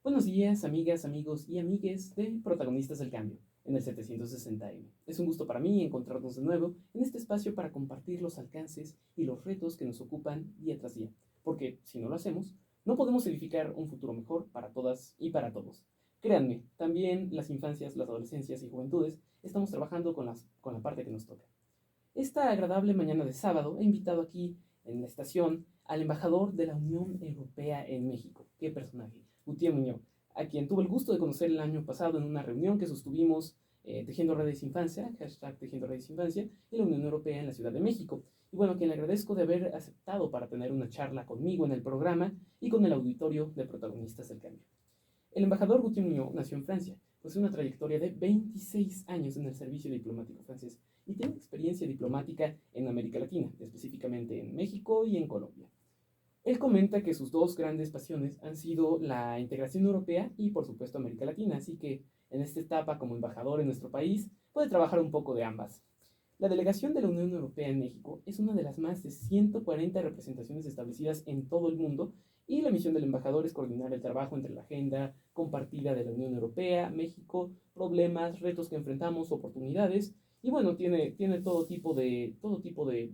Buenos días, amigas, amigos y amigues de Protagonistas del Cambio en el 760M. Es un gusto para mí encontrarnos de nuevo en este espacio para compartir los alcances y los retos que nos ocupan día tras día, porque si no lo hacemos, no podemos edificar un futuro mejor para todas y para todos. Créanme, también las infancias, las adolescencias y juventudes estamos trabajando con la parte que nos toca. Esta agradable mañana de sábado he invitado aquí en la estación al embajador de la Unión Europea en México. ¡Qué personaje! Gutiérrez Muñoz, a quien tuve el gusto de conocer el año pasado en una reunión que sostuvimos Tejiendo Redes Infancia, hashtag Tejiendo Redes Infancia, y la Unión Europea en la Ciudad de México. Y bueno, a quien le agradezco de haber aceptado para tener una charla conmigo en el programa y con el auditorio de Protagonistas del Cambio. El embajador Gutiérrez Muñoz nació en Francia, posee una trayectoria de 26 años en el servicio diplomático francés y tiene experiencia diplomática en América Latina, específicamente en México y en Colombia. Él comenta que sus dos grandes pasiones han sido la integración europea y, por supuesto, América Latina, así que en esta etapa como embajador en nuestro país puede trabajar un poco de ambas. La delegación de la Unión Europea en México es una de las más de 140 representaciones establecidas en todo el mundo y la misión del embajador es coordinar el trabajo entre la agenda compartida de la Unión Europea, México, problemas, retos que enfrentamos, oportunidades y bueno, tiene todo tipo de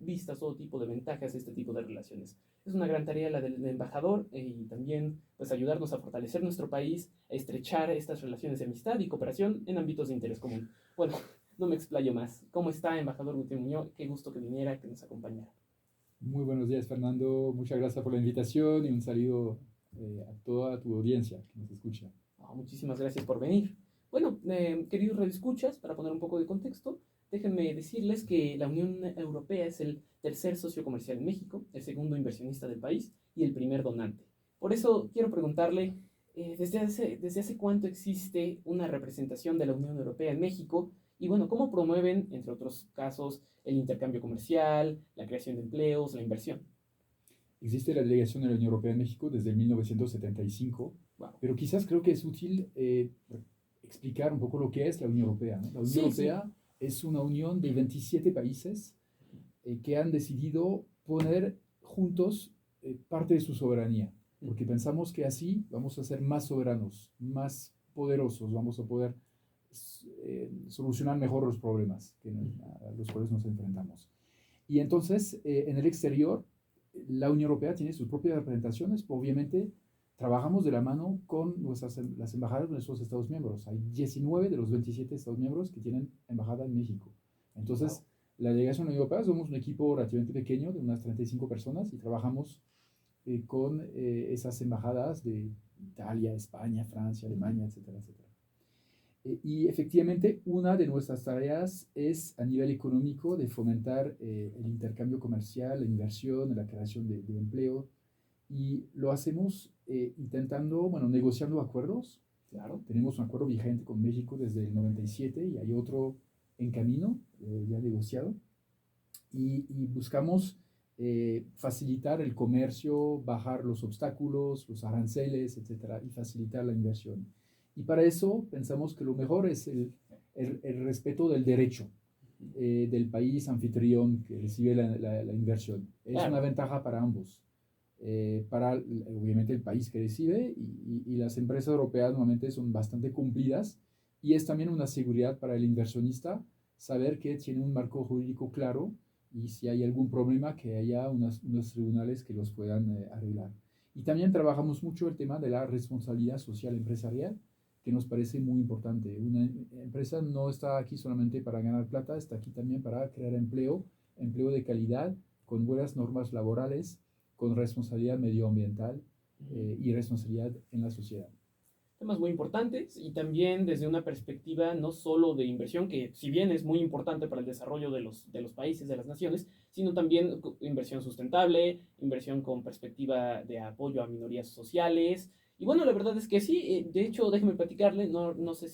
vistas, todo tipo de ventajas este tipo de relaciones. Es una gran tarea la del embajador y también pues ayudarnos a fortalecer nuestro país, a estrechar estas relaciones de amistad y cooperación en ámbitos de interés común. Bueno, no me explayo más. ¿Cómo está, embajador Gutiérrez Muñoz? Qué gusto que viniera, que nos acompañara. Muy buenos días, Fernando. Muchas gracias por la invitación y un saludo a toda tu audiencia que nos escucha. Oh, muchísimas gracias por venir. Bueno, queridos redescuchas, para poner un poco de contexto, déjenme decirles que la Unión Europea es el tercer socio comercial en México, el segundo inversionista del país y el primer donante. Por eso quiero preguntarle, ¿desde hace cuánto existe una representación de la Unión Europea en México? Y bueno, ¿cómo promueven, entre otros casos, el intercambio comercial, la creación de empleos, la inversión? Existe la delegación de la Unión Europea en México desde 1975, Wow. pero quizás creo que es útil explicar un poco lo que es la Unión Europea, ¿no? La Unión Sí, sí. Europea es una unión de 27 países que han decidido poner juntos parte de su soberanía, porque pensamos que así vamos a ser más soberanos, más poderosos, vamos a poder solucionar mejor los problemas a los cuales nos enfrentamos. Y entonces, en el exterior, la Unión Europea tiene sus propias representaciones, obviamente trabajamos de la mano con las embajadas de nuestros Estados miembros. Hay 19 de los 27 Estados miembros que tienen embajada en México. Entonces, Wow. la delegación de la Unión Europea somos un equipo relativamente pequeño de unas 35 personas y trabajamos con esas embajadas de Italia, España, Francia, Alemania, etcétera, etcétera. Y efectivamente, una de nuestras tareas es a nivel económico de fomentar el intercambio comercial, la inversión, la creación de empleo. Y lo hacemos intentando, bueno, negociando acuerdos. Claro. Tenemos un acuerdo vigente con México desde el 97 y hay otro en camino, ya negociado. Y buscamos facilitar el comercio, bajar los obstáculos, los aranceles, etcétera, y facilitar la inversión. Y para eso pensamos que lo mejor es el respeto del derecho del país anfitrión que recibe la inversión. Es una Claro. ventaja para ambos. Para obviamente el país que recibe y las empresas europeas normalmente son bastante cumplidas y es también una seguridad para el inversionista saber que tiene un marco jurídico claro y si hay algún problema que haya unos tribunales que los puedan arreglar. Y también trabajamos mucho el tema de la responsabilidad social empresarial, que nos parece muy importante. Una empresa no está aquí solamente para ganar plata, está aquí también para crear empleo, empleo de calidad, con buenas normas laborales, con responsabilidad medioambiental y responsabilidad en la sociedad. Temas muy importantes y también desde una perspectiva no solo de inversión, que si bien es muy importante para el desarrollo de los países, de las naciones, sino también inversión sustentable, inversión con perspectiva de apoyo a minorías sociales. Y bueno, la verdad es que sí, de hecho, déjeme platicarle, no sé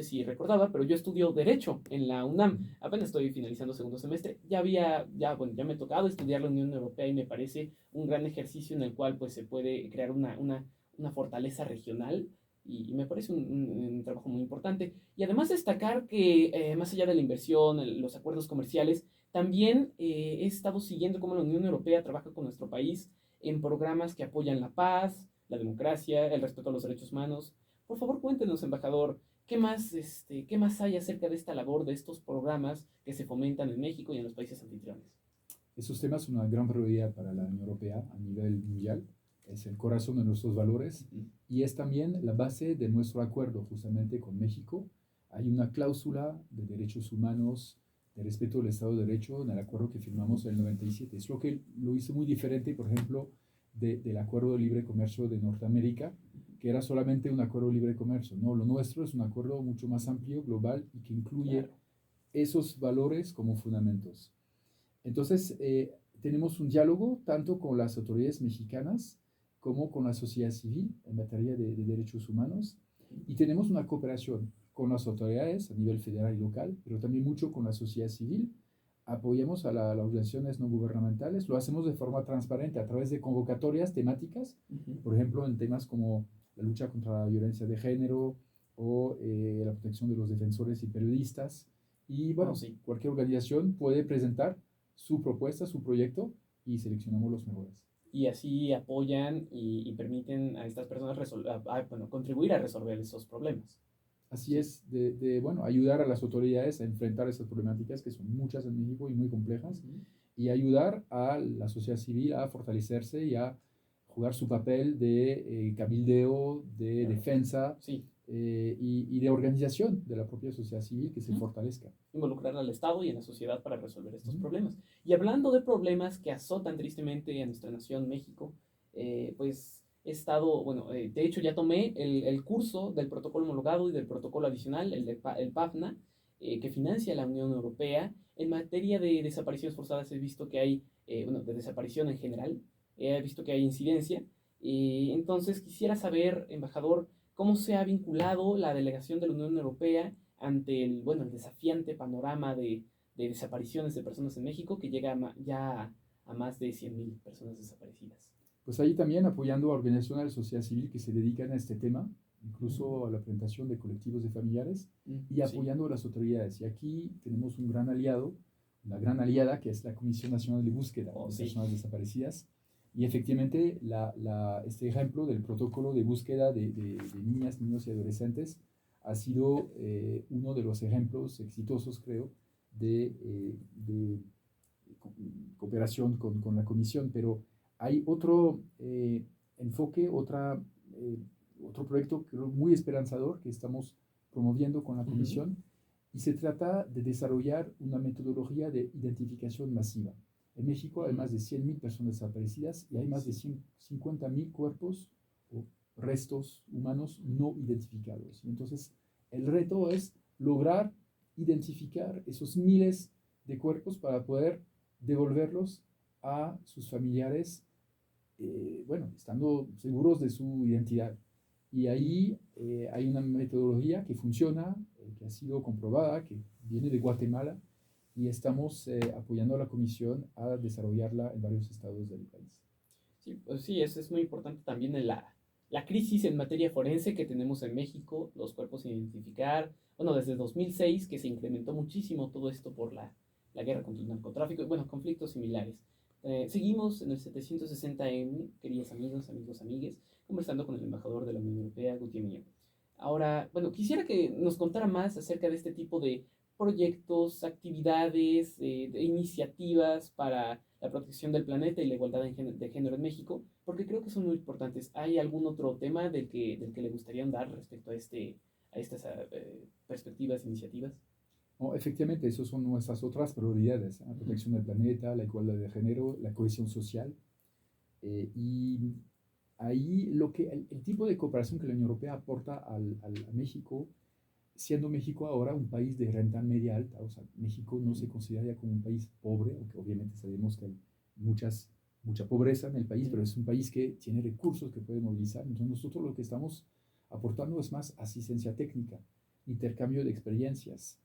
si recordaba, pero yo estudio Derecho en la UNAM, apenas estoy finalizando segundo semestre, bueno, ya me ha tocado estudiar la Unión Europea y me parece un gran ejercicio en el cual pues se puede crear una fortaleza regional y me parece un trabajo muy importante. Y además destacar que más allá de la inversión, los acuerdos comerciales, también he estado siguiendo cómo la Unión Europea trabaja con nuestro país en programas que apoyan la paz, la democracia, el respeto a los derechos humanos. Por favor, cuéntenos, embajador, qué más hay acerca de esta labor, de estos programas que se fomentan en México y en los países anfitriones? Esos temas son una gran prioridad para la Unión Europea a nivel mundial. Es el corazón de nuestros valores y es también la base de nuestro acuerdo justamente con México. Hay una cláusula de derechos humanos, de respeto del Estado de Derecho en el acuerdo que firmamos en el 97. Es lo que lo hizo muy diferente, por ejemplo, del acuerdo de libre comercio de Norteamérica, que era solamente un acuerdo de libre comercio. No, lo nuestro es un acuerdo mucho más amplio, global y que incluye esos valores como fundamentos. Entonces, tenemos un diálogo tanto con las autoridades mexicanas como con la sociedad civil en materia de derechos humanos y tenemos una cooperación con las autoridades a nivel federal y local, pero también mucho con la sociedad civil. Apoyamos a las organizaciones no gubernamentales, lo hacemos de forma transparente a través de convocatorias temáticas, por ejemplo, en temas como la lucha contra la violencia de género o la protección de los defensores y periodistas. Y bueno, cualquier organización puede presentar su propuesta, su proyecto y seleccionamos los mejores. Y así apoyan y permiten a estas personas contribuir a resolver esos problemas. Así es, bueno, ayudar a las autoridades a enfrentar esas problemáticas que son muchas en México y muy complejas y ayudar a la sociedad civil a fortalecerse y a jugar su papel de cabildeo, de defensa y de organización de la propia sociedad civil que se fortalezca. Involucrar al Estado y a la sociedad para resolver estos problemas. Y hablando de problemas que azotan tristemente a nuestra nación, México, pues he estado, de hecho ya tomé el curso del protocolo homologado y del protocolo adicional, el PAFNA, que financia la Unión Europea. En materia de desapariciones forzadas he visto que hay, de desaparición en general, he visto que hay incidencia. Entonces quisiera saber, embajador, cómo se ha vinculado la delegación de la Unión Europea ante el desafiante panorama de desapariciones de personas en México, que llega ya a más de 100,000 personas desaparecidas. Pues ahí también apoyando a organizaciones de la sociedad civil que se dedican a este tema, incluso a la presentación de colectivos de familiares y apoyando a las autoridades. Y aquí tenemos un gran aliado, una gran aliada que es la Comisión Nacional de Búsqueda de Personas Desaparecidas. Y efectivamente este ejemplo del protocolo de búsqueda de niñas, niños y adolescentes ha sido uno de los ejemplos exitosos, creo, de cooperación con la Comisión, pero hay otro enfoque, otro proyecto muy esperanzador que estamos promoviendo con la Comisión y se trata de desarrollar una metodología de identificación masiva. En México hay más de 100,000 personas desaparecidas y hay más de 50,000 cuerpos o restos humanos no identificados. Entonces, el reto es lograr identificar esos miles de cuerpos para poder devolverlos a sus familiares, estando seguros de su identidad. Y ahí hay una metodología que funciona, que ha sido comprobada, que viene de Guatemala, y estamos apoyando a la Comisión a desarrollarla en varios estados del país. Sí, pues sí, eso es muy importante también en la crisis en materia forense que tenemos en México, los cuerpos sin identificar. Desde 2006 que se incrementó muchísimo todo esto por la guerra contra el narcotráfico y, conflictos similares. Seguimos en el 760M, queridos amigos, amigues, conversando con el embajador de la Unión Europea, Guti Mío. Ahora, quisiera que nos contara más acerca de este tipo de proyectos, actividades, de iniciativas para la protección del planeta y la igualdad de género en México, porque creo que son muy importantes. ¿Hay algún otro tema del que le gustaría andar respecto a estas perspectivas, iniciativas? No, efectivamente, esas son nuestras otras prioridades, la protección del planeta, la igualdad de género, la cohesión social. Y ahí el tipo de cooperación que la Unión Europea aporta a México, siendo México ahora un país de renta media alta, o sea, México no se considera como un país pobre, aunque obviamente sabemos que hay mucha pobreza en el país, pero es un país que tiene recursos que puede movilizar. Entonces nosotros lo que estamos aportando es más asistencia técnica, intercambio de experiencias,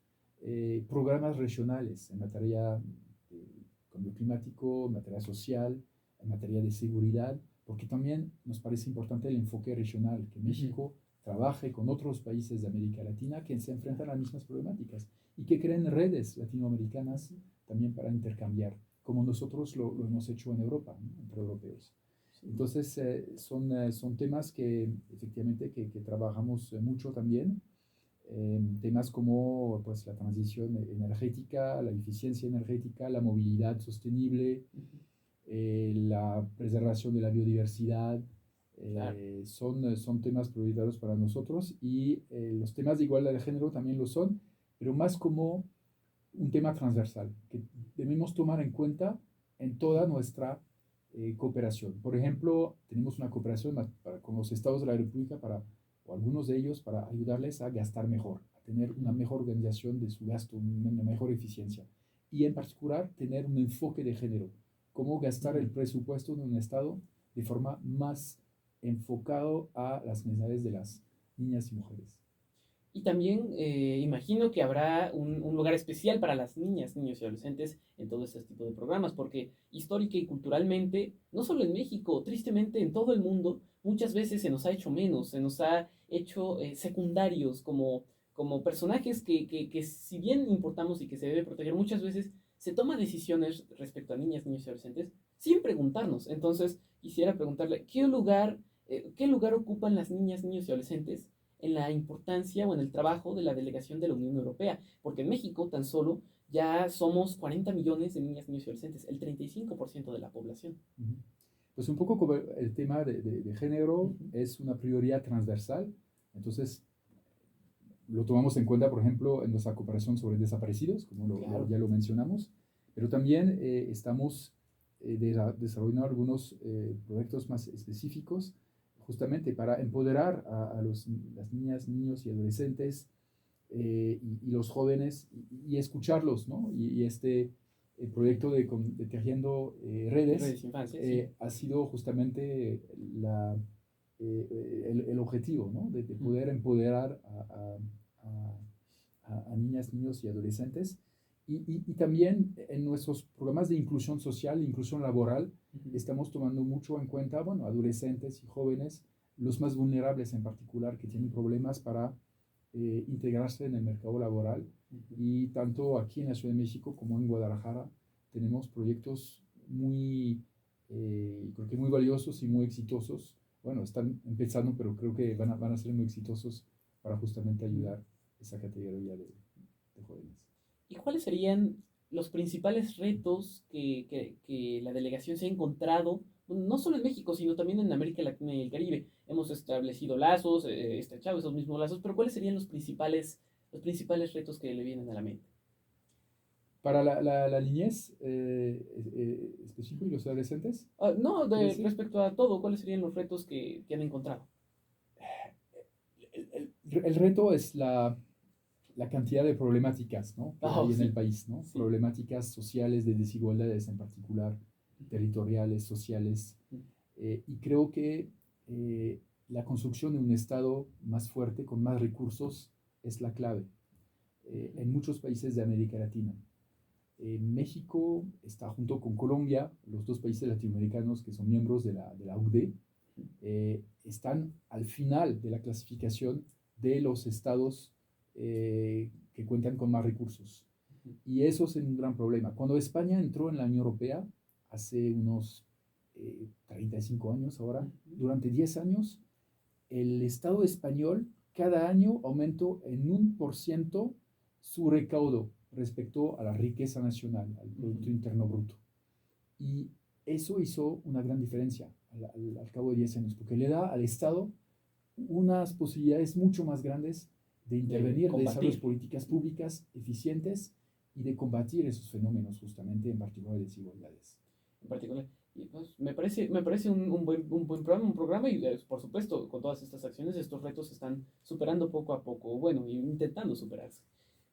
programas regionales en materia de cambio climático, en materia social, en materia de seguridad, porque también nos parece importante el enfoque regional, que México trabaje con otros países de América Latina que se enfrentan a las mismas problemáticas y que creen redes latinoamericanas también para intercambiar, como nosotros lo hemos hecho en Europa, ¿no? Entre europeos. Entonces, son temas que efectivamente que trabajamos mucho también. Temas como pues, la transición energética, la eficiencia energética, la movilidad sostenible, la preservación de la biodiversidad, Claro. son temas prioritarios para nosotros y los temas de igualdad de género también lo son, pero más como un tema transversal que debemos tomar en cuenta en toda nuestra cooperación. Por ejemplo, tenemos una cooperación con los estados de la República o algunos de ellos para ayudarles a gastar mejor, a tener una mejor organización de su gasto, una mejor eficiencia y en particular tener un enfoque de género, cómo gastar el presupuesto de un estado de forma más enfocado a las necesidades de las niñas y mujeres. Y también imagino que habrá un lugar especial para las niñas, niños y adolescentes en todo este tipo de programas, porque histórica y culturalmente, no solo en México, tristemente en todo el mundo, muchas veces se nos ha hecho menos, se nos ha hecho secundarios como personajes que si bien importamos y que se debe proteger, muchas veces se toman decisiones respecto a niñas, niños y adolescentes sin preguntarnos. Entonces, quisiera preguntarle, qué lugar ocupan las niñas, niños y adolescentes en la importancia o en el trabajo de la delegación de la Unión Europea? Porque en México tan solo ya somos 40 millones de niñas, niños y adolescentes, el 35% de la población. Pues un poco como el tema de género es una prioridad transversal, entonces lo tomamos en cuenta, por ejemplo, en nuestra cooperación sobre desaparecidos, como Claro. ya lo mencionamos, pero también estamos desarrollando algunos proyectos más específicos justamente para empoderar las niñas, niños y adolescentes y los jóvenes y escucharlos, ¿no? Y este el proyecto de Tejiendo Redes Redes Infancia, sí. ha sido justamente el objetivo, ¿no? De poder empoderar a niñas, niños y adolescentes. Y también en nuestros programas de inclusión social, inclusión laboral, estamos tomando mucho en cuenta, bueno, adolescentes y jóvenes, los más vulnerables en particular, que tienen problemas para integrarse en el mercado laboral. Y tanto aquí en la Ciudad de México como en Guadalajara tenemos proyectos creo que muy valiosos y muy exitosos. Bueno, están empezando, pero creo que van a ser muy exitosos para justamente ayudar a esa categoría de jóvenes. ¿Y cuáles serían los principales retos que la delegación se ha encontrado, no solo en México, sino también en América Latina y el Caribe? Hemos establecido lazos, estrechado esos mismos lazos, pero ¿cuáles serían los principales retos que le vienen a la mente? Para la niñez específico y los adolescentes, No, ¿quiere decir? respecto a todo, ¿cuáles serían los retos que han encontrado? El reto es la cantidad de problemáticas, ¿no? Que hay en el Sí, país, ¿no? sí. Problemáticas sociales, de desigualdades en particular, territoriales, sociales. Y creo que la construcción de un Estado más fuerte, con más recursos, es la clave en muchos países de América Latina. México está junto con Colombia, los dos países latinoamericanos que son miembros de la UCDE, están al final de la clasificación de los estados que cuentan con más recursos. Y eso es un gran problema. Cuando España entró en la Unión Europea, hace unos 35 años ahora, durante 10 años, el Estado español cada año aumentó en 1% su recaudo respecto a la riqueza nacional, al Producto Interno Bruto. Y eso hizo una gran diferencia al cabo de 10 años, porque le da al Estado unas posibilidades mucho más grandes de intervenir, de desarrollar políticas públicas eficientes y de combatir esos fenómenos justamente, en particular de desigualdades. En particular. Y pues me parece un buen programa y por supuesto con todas estas acciones estos retos se están superando poco a poco, bueno, intentando superarse.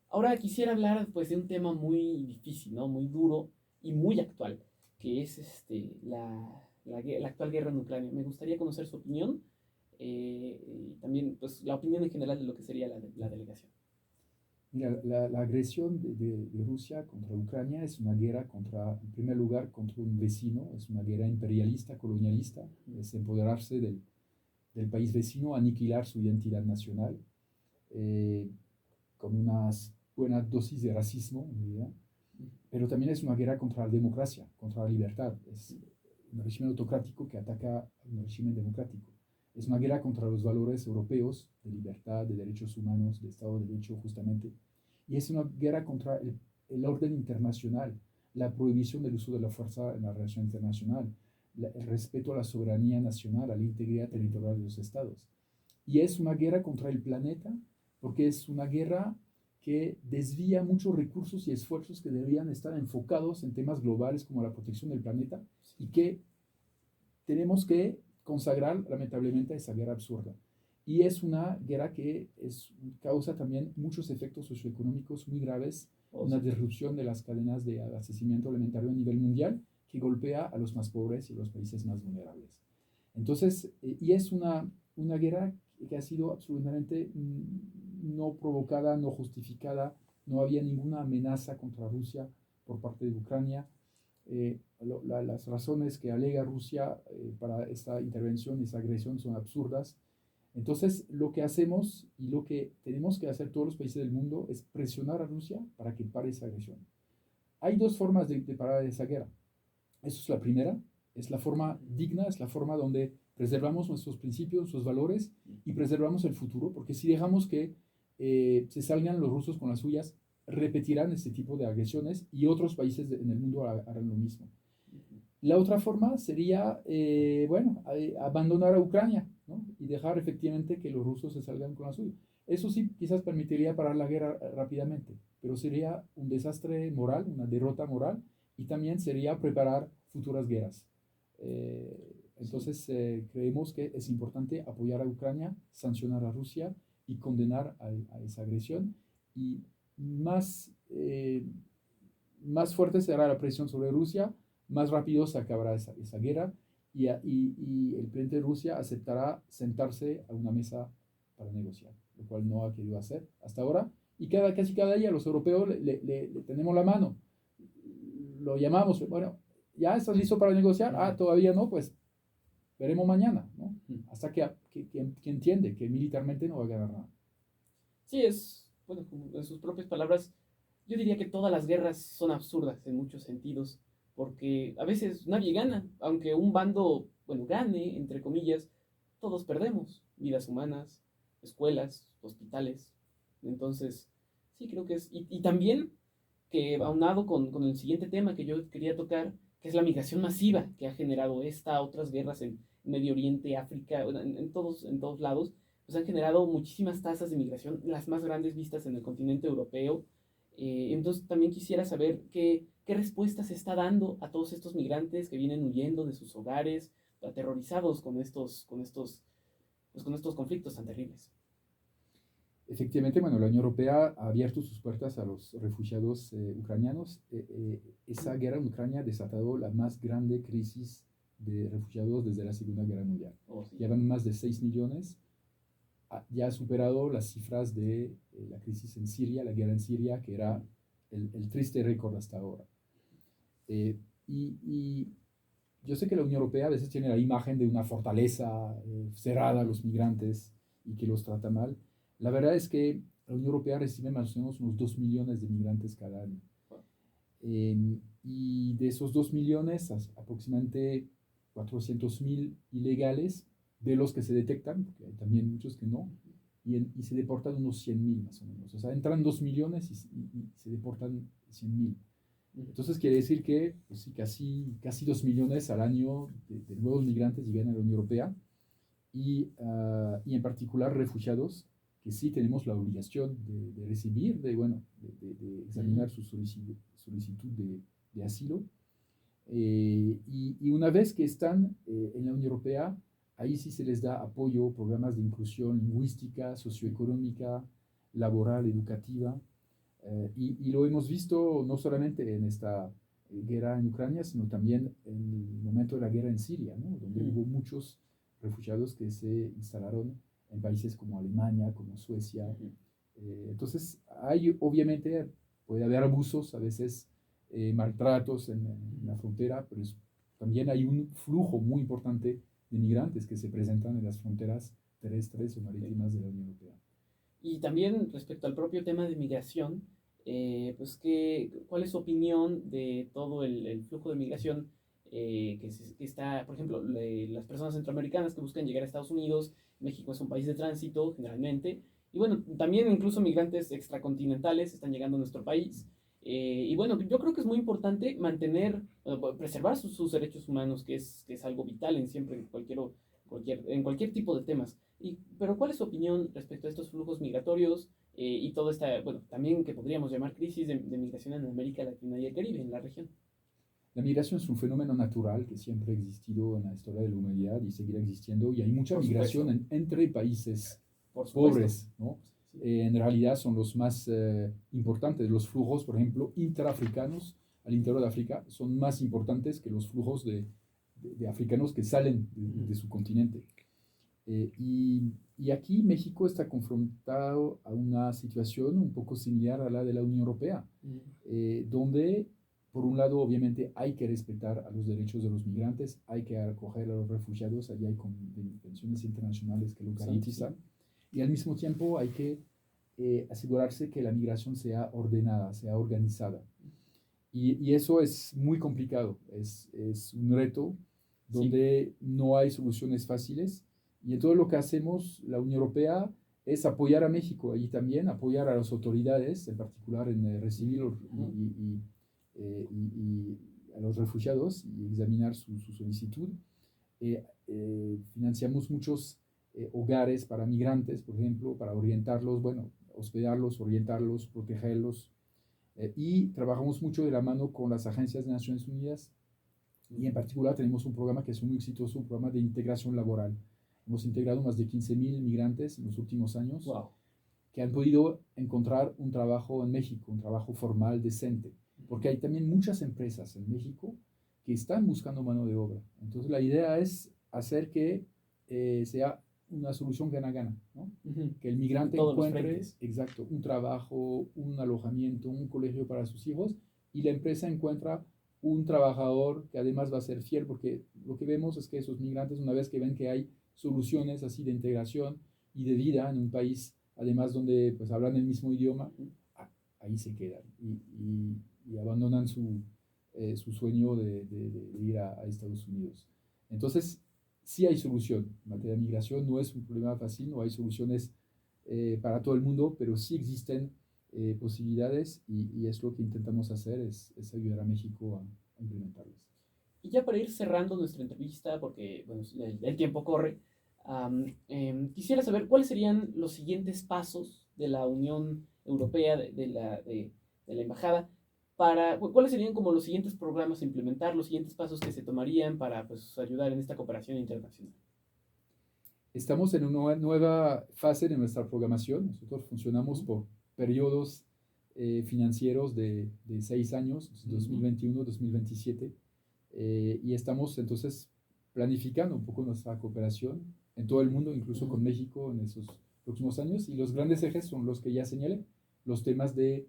Ahora quisiera hablar pues de un tema muy difícil, ¿no? Muy duro y muy actual, que es la actual guerra en Ucrania. Me gustaría conocer su opinión y también pues la opinión en general de lo que sería la delegación. Mira, la agresión de Rusia contra Ucrania es una guerra en primer lugar, contra un vecino, es una guerra imperialista, colonialista, es empoderarse del país vecino, aniquilar su identidad nacional, con unas buenas dosis de racismo, en realidad, pero también es una guerra contra la democracia, contra la libertad. un régimen autocrático que ataca a un régimen democrático. Es una guerra contra los valores europeos de libertad, de derechos humanos, de Estado de Derecho, justamente. Y es una guerra contra el orden internacional, la prohibición del uso de la fuerza en la relación internacional, el respeto a la soberanía nacional, a la integridad territorial de los estados. Y es una guerra contra el planeta, porque es una guerra que desvía muchos recursos y esfuerzos que deberían estar enfocados en temas globales como la protección del planeta y que tenemos que consagrar lamentablemente a esa guerra absurda. Y es una guerra que causa también muchos efectos socioeconómicos muy graves, una disrupción de las cadenas de abastecimiento alimentario a nivel mundial que golpea a los más pobres y a los países más vulnerables. Entonces, y es una guerra que ha sido absolutamente no provocada, no justificada, no había ninguna amenaza contra Rusia por parte de Ucrania. Las razones que alega Rusia para esta intervención, esta agresión, son absurdas. Entonces, lo que hacemos y lo que tenemos que hacer todos los países del mundo es presionar a Rusia para que pare esa agresión. Hay dos formas de parar esa guerra. Esa es la primera, es la forma digna, es la forma donde preservamos nuestros principios, nuestros valores y preservamos el futuro, porque si dejamos que se salgan los rusos con las suyas, repetirán este tipo de agresiones y otros países en el mundo harán lo mismo. La otra forma sería, abandonar a Ucrania, ¿no? Y dejar efectivamente que los rusos se salgan con la suya. Eso sí, quizás permitiría parar la guerra rápidamente, pero sería un desastre moral, una derrota moral, y también sería preparar futuras guerras. Entonces, creemos que es importante apoyar a Ucrania, sancionar a Rusia y condenar a esa agresión. Y más fuerte será la presión sobre Rusia, más rápido se acabará esa guerra y el presidente de Rusia aceptará sentarse a una mesa para negociar, lo cual no ha querido hacer hasta ahora. Y casi cada día los europeos le tenemos la mano, lo llamamos, bueno, ¿ya estás listo para negociar? Ah, todavía no, pues veremos mañana, ¿no? Hasta que entiende que militarmente no va a ganar nada. Sí, bueno, en sus propias palabras, yo diría que todas las guerras son absurdas en muchos sentidos, porque a veces nadie gana, aunque un bando, bueno, gane, entre comillas, todos perdemos vidas humanas, escuelas, hospitales. Entonces, sí, creo que y también que aunado con el siguiente tema que yo quería tocar, que es la migración masiva que ha generado otras guerras en Medio Oriente, África, en todos lados, pues han generado muchísimas tasas de migración, las más grandes vistas en el continente europeo. Entonces también quisiera saber qué respuesta se está dando a todos estos migrantes que vienen huyendo de sus hogares, aterrorizados con estos conflictos tan terribles. Efectivamente, bueno, la Unión Europea ha abierto sus puertas a los refugiados ucranianos. Esa guerra en Ucrania ha desatado la más grande crisis de refugiados desde la Segunda Guerra Mundial. Sí. Ya van más de 6 millones. Ya ha superado las cifras de la crisis en Siria, la guerra en Siria, que era el triste récord hasta ahora. Y yo sé que la Unión Europea a veces tiene la imagen de una fortaleza cerrada a los migrantes y que los trata mal. La verdad es que la Unión Europea recibe más o menos unos 2 millones de migrantes cada año. Y de esos 2 millones, aproximadamente 400.000 ilegales, de los que se detectan, porque hay también muchos que no, y se deportan unos 100.000 más o menos. O sea, entran 2 millones y se deportan 100.000. Entonces quiere decir que pues sí, casi 2 millones al año de nuevos migrantes llegan a la Unión Europea y en particular refugiados que sí tenemos la obligación de recibir, de examinar su solicitud de asilo. Y una vez que están en la Unión Europea, ahí sí se les da apoyo, programas de inclusión lingüística, socioeconómica, laboral, educativa. Y lo hemos visto no solamente en esta guerra en Ucrania, sino también en el momento de la guerra en Siria, ¿no? Donde hubo muchos refugiados que se instalaron en países como Alemania, como Suecia. Entonces, obviamente, puede haber abusos, a veces maltratos en la frontera, pero también hay un flujo muy importante de migrantes que se presentan en las fronteras terrestres o marítimas de la Unión Europea. Y también respecto al propio tema de migración, pues ¿cuál es su opinión de todo el flujo de migración que está, por ejemplo, las personas centroamericanas que buscan llegar a Estados Unidos. México es un país de tránsito generalmente, y bueno, también incluso migrantes extracontinentales están llegando a nuestro país. Y bueno, yo creo que es muy importante mantener, preservar sus derechos humanos, que es algo vital en siempre, en cualquier tipo de temas. Pero ¿cuál es su opinión respecto a estos flujos migratorios y toda esta, bueno, también que podríamos llamar crisis de migración en América Latina y el Caribe, en la región? La migración es un fenómeno natural que siempre ha existido en la historia de la humanidad y seguirá existiendo, y hay mucha Por migración supuesto, entre países por supuesto. pobres, ¿no? Sí, En realidad son los más importantes. Los flujos, por ejemplo, interafricanos al interior de África son más importantes que los flujos de africanos que salen de su continente. Y aquí México está confrontado a una situación un poco similar a la de la Unión Europea, donde por un lado, obviamente, hay que respetar a los derechos de los migrantes, hay que acoger a los refugiados, allí hay convenciones internacionales que lo garantizan, y al mismo tiempo hay que asegurarse que la migración sea ordenada, sea organizada. Y eso es muy complicado, es un reto donde no hay soluciones fáciles, y en todo lo que hacemos, la Unión Europea es apoyar a México, allí también apoyar a las autoridades, en particular en recibir y a los refugiados y examinar su solicitud. Financiamos muchos hogares para migrantes, por ejemplo, para orientarlos, bueno, hospedarlos, orientarlos, protegerlos. Y trabajamos mucho de la mano con las agencias de Naciones Unidas, y en particular tenemos un programa que es muy exitoso, un programa de integración laboral. Hemos integrado más de 15,000 migrantes en los últimos años. Wow. Que han podido encontrar un trabajo en México, un trabajo formal, decente, porque hay también muchas empresas en México que están buscando mano de obra. Entonces la idea es hacer que sea una solución gana-gana, ¿no? Que el migrante encuentre, exacto, un trabajo, un alojamiento, un colegio para sus hijos, y la empresa encuentra un trabajador que además va a ser fiel, porque lo que vemos es que esos migrantes, una vez que ven que hay soluciones así de integración y de vida en un país, además donde pues hablan el mismo idioma, ahí se quedan y abandonan su sueño de ir a Estados Unidos. Entonces, sí hay solución. En materia de migración no es un problema fácil, no hay soluciones para todo el mundo, pero sí existen posibilidades, y es lo que intentamos hacer, es ayudar a México a implementarlas. Y ya para ir cerrando nuestra entrevista, porque bueno, el tiempo corre, quisiera saber cuáles serían los siguientes pasos de la Unión Europea, de la Embajada, cuáles serían como los siguientes programas a implementar, los siguientes pasos que se tomarían para pues, ayudar en esta cooperación internacional. Estamos en una nueva fase de nuestra programación. Nosotros funcionamos por periodos financieros de 6 años, 2021-2027, y estamos entonces planificando un poco nuestra cooperación en todo el mundo, incluso con México en esos próximos años, y los grandes ejes son los que ya señalé: los temas de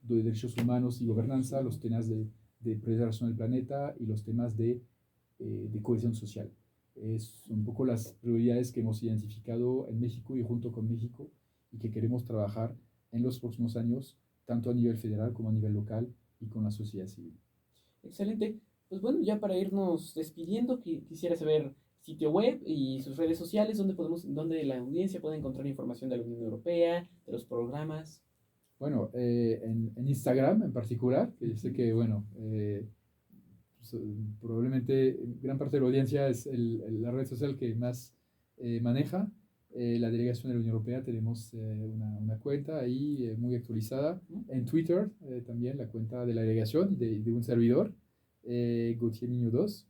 derechos humanos y gobernanza, los temas de preservación del planeta, y los temas de cohesión social. Son un poco las prioridades que hemos identificado en México y junto con México, y que queremos trabajar en los próximos años, tanto a nivel federal como a nivel local y con la sociedad civil. Excelente. Pues bueno, ya para irnos despidiendo, quisiera saber sitio web y sus redes sociales, donde la audiencia puede encontrar información de la Unión Europea, de los programas. Bueno, en Instagram en particular, que yo sé que, bueno, probablemente gran parte de la audiencia es la red social que más maneja. La delegación de la Unión Europea tenemos una cuenta ahí muy actualizada. En Twitter también la cuenta de la delegación y de un servidor, Gauthier Mignot 2.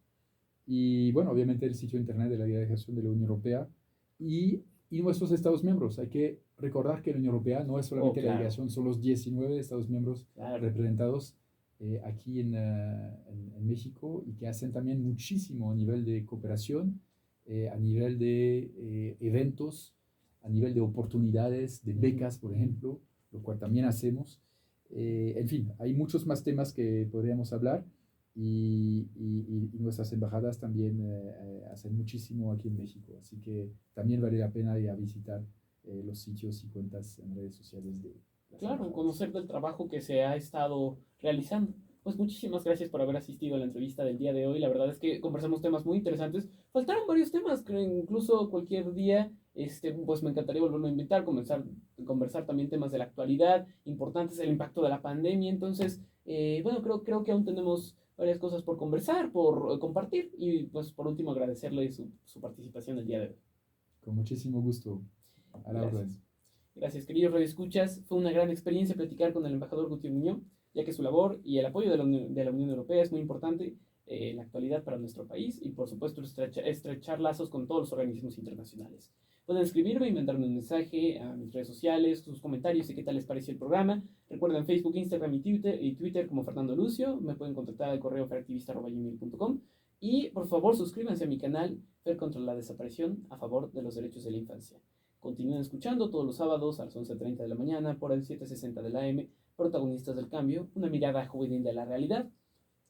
Y bueno, obviamente el sitio internet de la delegación de la Unión Europea y nuestros Estados miembros. Hay que recordar que la Unión Europea no es solamente la delegación, son los 19 Estados miembros representados aquí en México, y que hacen también muchísimo a nivel de cooperación, a nivel de eventos, a nivel de oportunidades, de becas, por ejemplo, lo cual también hacemos. En fin, hay muchos más temas que podríamos hablar, y nuestras embajadas también hacen muchísimo aquí en México, así que también vale la pena ir a visitar los sitios y cuentas en redes sociales de las embajadas. Conocer del trabajo que se ha estado realizando. Pues muchísimas gracias por haber asistido a la entrevista del día de hoy. La verdad es que conversamos temas muy interesantes. Faltaron varios temas, creo, incluso cualquier día, pues me encantaría volverlo a invitar, conversar también temas de la actualidad, importantes, el impacto de la pandemia. Entonces, bueno, creo que aún tenemos varias cosas por conversar, por compartir y pues por último agradecerle su participación el día de hoy. Con muchísimo gusto. A la orden. Gracias. Gracias, queridos radioescuchas. Fue una gran experiencia platicar con el embajador Gutiérrez Muñoz, ya que su labor y el apoyo de la Unión Europea es muy importante en la actualidad para nuestro país y, por supuesto, estrechar lazos con todos los organismos internacionales. Pueden escribirme y mandarme un mensaje a mis redes sociales, sus comentarios y qué tal les pareció el programa. Recuerden Facebook, Instagram y Twitter como Fernando Lucio. Me pueden contactar al correo feractivista@gmail.com. Y, por favor, suscríbanse a mi canal Fer contra la desaparición a favor de los derechos de la infancia. Continúen escuchando todos los sábados a las 11:30 de la mañana por el 760 de la AM, Protagonistas del Cambio, una mirada juvenil de la realidad.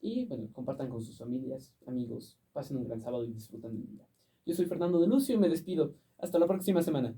Y bueno, compartan con sus familias, amigos, pasen un gran sábado y disfruten del día. Yo soy Fernando de Lucio y me despido. Hasta la próxima semana.